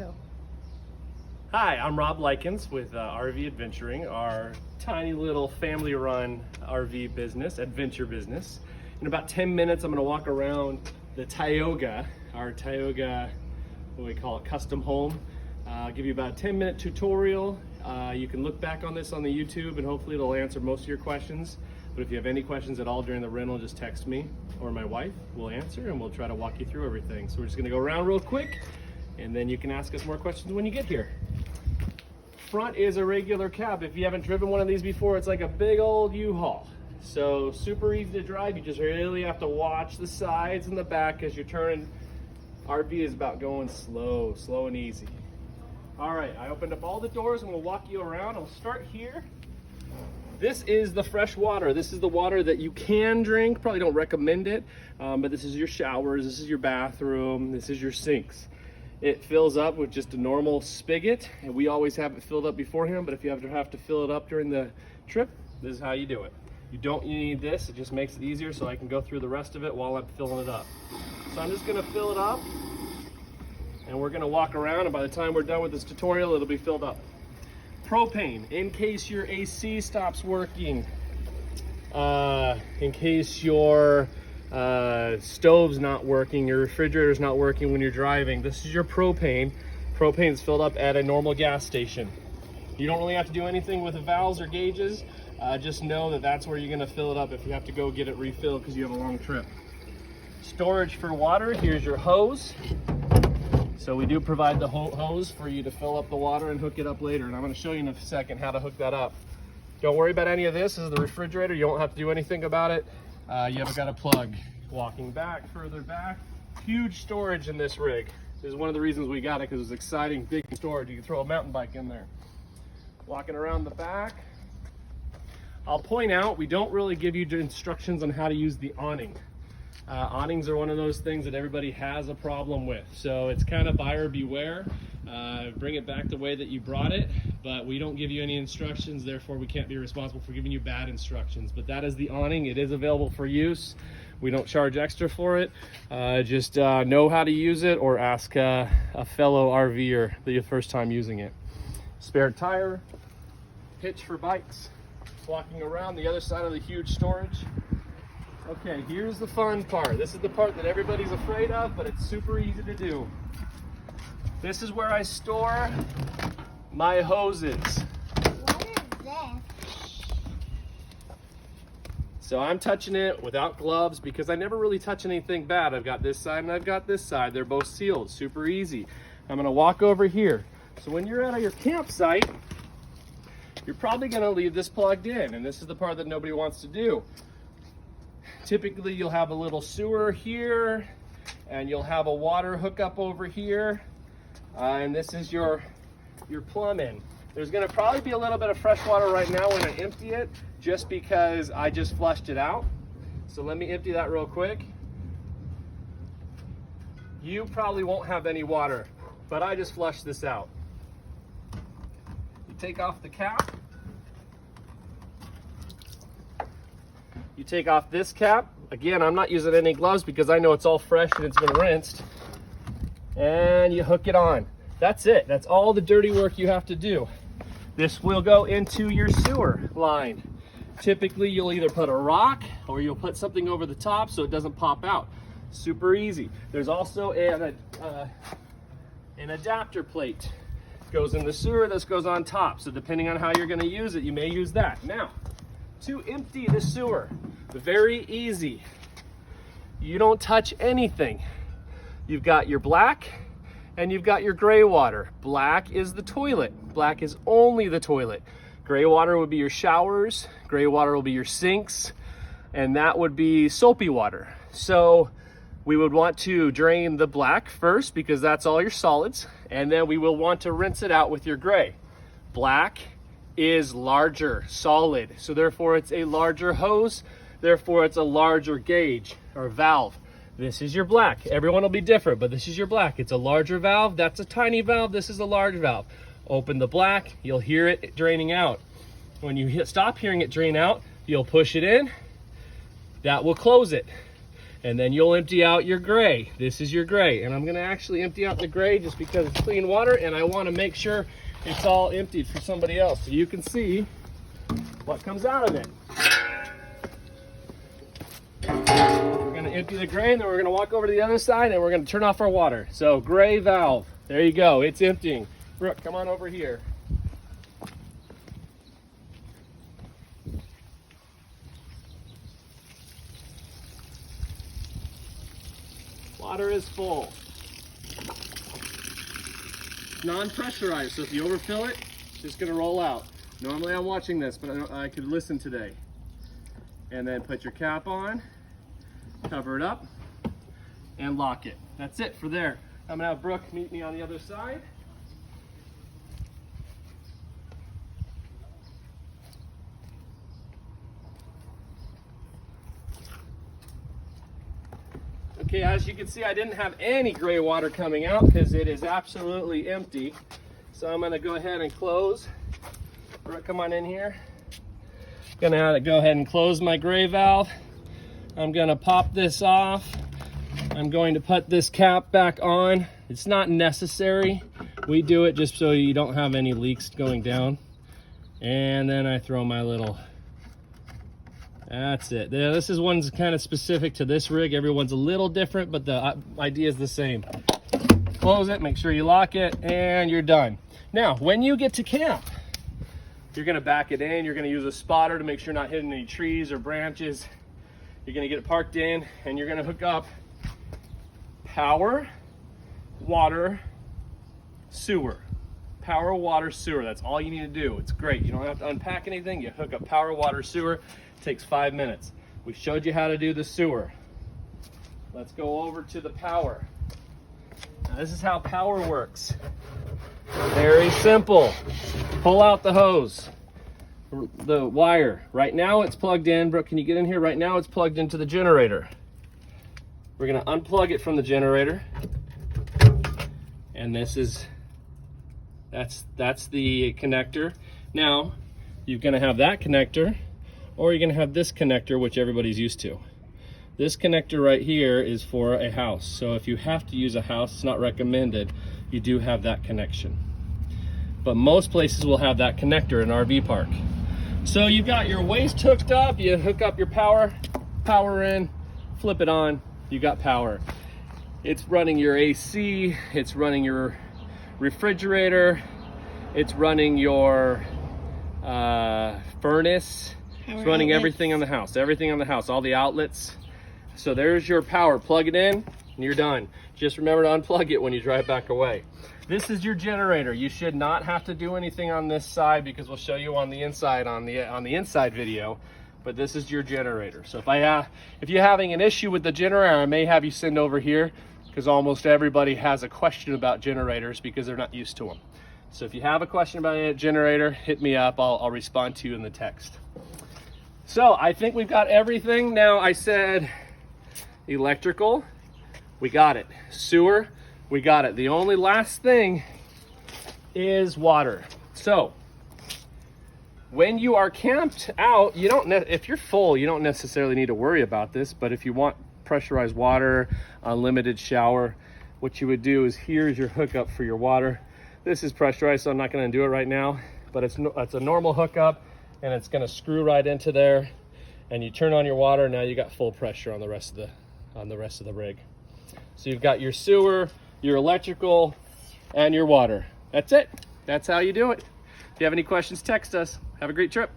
Go. Hi, I'm Rob Likens with RV Adventuring, our tiny little family-run RV business, adventure business. In about 10 minutes, I'm going to walk around the Tioga, our Tioga, what we call it, custom home. I'll give you about a 10-minute tutorial. You can look back on this on the YouTube and hopefully it'll answer most of your questions. But if you have any questions at all during the rental, just text me or my wife. We'll answer and we'll try to walk you through everything. So we're just going to go around real quick and then you can ask us more questions when you get here. Front is a regular cab. If you haven't driven one of these before, it's like a big old U-Haul. So super easy to drive. You just really have to watch the sides and the back as you're turning. RV is about going slow and easy. All right, I opened up all the doors and we'll walk you around. I'll start here. This is the fresh water. This is the water that you can drink. Probably don't recommend it, but this is your showers, this is your bathroom, this is your sinks. It fills up with just a normal spigot, and we always have it filled up beforehand, but if you have to fill it up during the trip, this is how you do it. You don't need this, it just makes it easier so I can go through the rest of it while I'm filling it up. So I'm just gonna fill it up, and we're gonna walk around, and by the time we're done with this tutorial, it'll be filled up. Propane, in case your AC stops working, in case your stove's not working, your refrigerator's not working when you're driving. This is your propane. Propane is filled up at a normal gas station. You don't really have to do anything with the valves or gauges. Just know that that's where you're gonna fill it up if you have to go get it refilled because you have a long trip. Storage for water, here's your hose. So we do provide the hose for you to fill up the water and hook it up later. And I'm gonna show you in a second how to hook that up. Don't worry about any of this. This is the refrigerator. You don't have to do anything about it. You haven't got a plug. Walking back, further back, huge storage in this rig. This is one of the reasons we got it, because it was exciting, big storage. You can throw a mountain bike in there. Walking around the back. I'll point out, we don't really give you instructions on how to use the awning. Awnings are one of those things that everybody has a problem with. So it's kind of buyer beware. Bring it back the way that you brought it, but we don't give you any instructions, therefore we can't be responsible for giving you bad instructions. But that is the awning. It is available for use. We don't charge extra for it. Just know how to use it or ask a fellow RVer the first time using it. Spare tire, hitch for bikes. Walking around the other side of the huge storage. Okay, here's the fun part. This is the part that everybody's afraid of, but it's super easy to do. This is where I store my hoses. What is this? So I'm touching it without gloves because I never really touch anything bad. I've got this side and I've got this side. They're both sealed, super easy. I'm gonna walk over here. So when you're at your campsite, you're probably gonna leave this plugged in, and this is the part that nobody wants to do. Typically you'll have a little sewer here and you'll have a water hookup over here, and this is your plumbing. There's gonna probably be a little bit of fresh water right now when I empty it, just because I just flushed it out. So let me empty that real quick. You probably won't have any water, but I just flushed this out. You take off the cap. You take off this cap. Again, I'm not using any gloves because I know it's all fresh and it's been rinsed. And you hook it on. That's it. That's all the dirty work you have to do. This will go into your sewer line. Typically, you'll either put a rock or you'll put something over the top so it doesn't pop out. Super easy. There's also an adapter plate. Goes in the sewer, this goes on top. So depending on how you're gonna use it, you may use that. Now, to empty the sewer, very easy. You don't touch anything. You've got your black and you've got your gray water. Black is the toilet. Black is only the toilet. Gray water would be your showers. Gray water will be your sinks. And that would be soapy water. So we would want to drain the black first because that's all your solids. And then we will want to rinse it out with your gray. Black is larger, solid. So therefore it's a larger hose. Therefore it's a larger gauge or valve. This is your black. Everyone will be different, but this is your black. It's a larger valve. That's a tiny valve. This is a large valve. Open the black, you'll hear it draining out. When you stop hearing it drain out, you'll push it in. That will close it. And then you'll empty out your gray. This is your gray. And I'm gonna actually empty out the gray just because it's clean water, and I wanna make sure it's all emptied for somebody else so you can see what comes out of it. We're gonna empty the gray, and then we're gonna walk over to the other side and we're gonna turn off our water. So gray valve, there you go, it's emptying. Brooke, come on over here. Water is full. Non-pressurized, so if you overfill it, it's just gonna roll out. Normally I'm watching this, but I could listen today. And then put your cap on, cover it up, and lock it. That's it for there. I'm gonna have Brooke meet me on the other side. Okay, as you can see, I didn't have any gray water coming out because it is absolutely empty. So I'm gonna go ahead and close. Brooke, come on in here. Gonna go ahead and close my gray valve. I'm gonna pop this off. I'm going to put this cap back on. It's not necessary. We do it just so you don't have any leaks going down. And then I throw my little, that's it. This is one's kind of specific to this rig. Everyone's a little different, but the idea is the same. Close it, make sure you lock it, and you're done. Now, when you get to camp, you're gonna back it in. You're gonna use a spotter to make sure you're not hitting any trees or branches. You're gonna get it parked in, and you're gonna hook up power, water, sewer. Power, water, sewer. That's all you need to do. It's great. You don't have to unpack anything. You hook up power, water, sewer. It takes 5 minutes. We showed you how to do the sewer. Let's go over to the power. Now, this is how power works. Very simple. Pull out the hose, the wire. Right now it's plugged in. Brooke, can you get in here? Right now it's plugged into the generator. We're gonna unplug it from the generator. And this is, that's the connector. Now, you're gonna have that connector, or you're gonna have this connector, which everybody's used to. This connector right here is for a house. So if you have to use a house, it's not recommended, you do have that connection. But most places will have that connector in RV park. So you've got your waste hooked up, you hook up your power in, flip it on, you got power. It's running your AC, it's running your refrigerator, it's running your furnace, it's running everything on the house, all the outlets. So there's your power. Plug it in and you're done. Just remember to unplug it when you drive back away. This is your generator. You should not have to do anything on this side because we'll show you on the inside on the inside video. But this is your generator. So if you're having an issue with the generator, I may have you send over here because almost everybody has a question about generators because they're not used to them. So if you have a question about a generator, hit me up. I'll respond to you in the text. So I think we've got everything. Now I said electrical, we got it. Sewer, we got it. The only last thing is water. So when you are camped out, if you're full, you don't necessarily need to worry about this, but if you want pressurized water, unlimited shower, what you would do is here's your hookup for your water. This is pressurized, so I'm not gonna do it right now, but it's a normal hookup and it's gonna screw right into there, and you turn on your water, now you got full pressure on the rest of the rig. So you've got your sewer, your electrical, and your water. That's it. That's how you do it. If you have any questions, text us. Have a great trip.